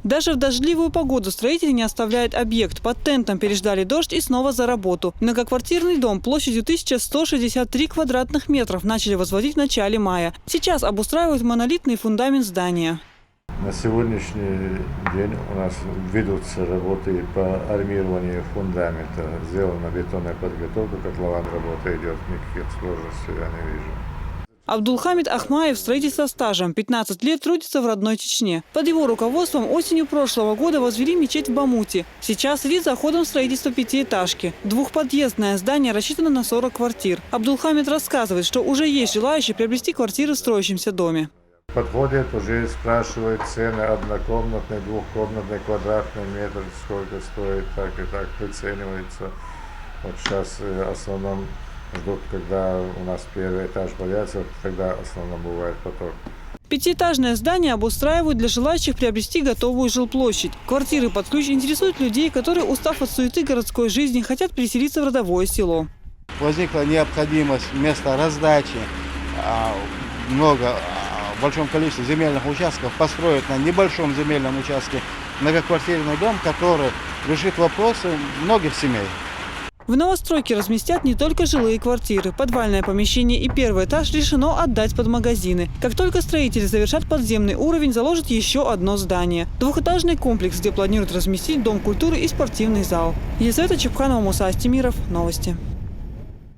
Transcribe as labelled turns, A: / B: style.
A: Даже в дождливую погоду строители не оставляют объект. Под тентом переждали дождь и снова за работу. Многоквартирный дом площадью 1163 квадратных метров начали возводить в начале мая. Сейчас обустраивают монолитный фундамент здания.
B: На сегодняшний день у нас ведутся работы по армированию фундамента. Сделана бетонная подготовка, котлован работа идет, никаких сложностей я не вижу.
A: Абдулхамид Ахмаев строитель со стажем. 15 лет трудится в родной Чечне. Под его руководством осенью прошлого года возвели мечеть в Бамуте. Сейчас идет за ходом строительства пятиэтажки. Двухподъездное здание рассчитано на 40 квартир. Абдулхамид рассказывает, что уже есть желающие приобрести квартиры в строящемся доме.
B: Подходят, уже спрашивают цены однокомнатный, двухкомнатный, квадратный метр, сколько стоит, так и так приценивается. Вот сейчас в основном ждут, когда у нас первый этаж появится, тогда в основном бывает поток.
A: Пятиэтажное здание обустраивают для желающих приобрести готовую жилплощадь. Квартиры под ключ интересуют людей, которые, устав от суеты городской жизни, хотят переселиться в родовое село.
C: Возникла необходимость вместо раздачи в большом количестве земельных участков построить на небольшом земельном участке многоквартирный дом, который решит вопросы многих семей.
A: В новостройке разместят не только жилые квартиры. Подвальное помещение и первый этаж решено отдать под магазины. Как только строители завершат подземный уровень, заложат еще одно здание. Двухэтажный комплекс, где планируют разместить дом культуры и спортивный зал. Елизавета Чепханова, Муса Астемиров. Новости.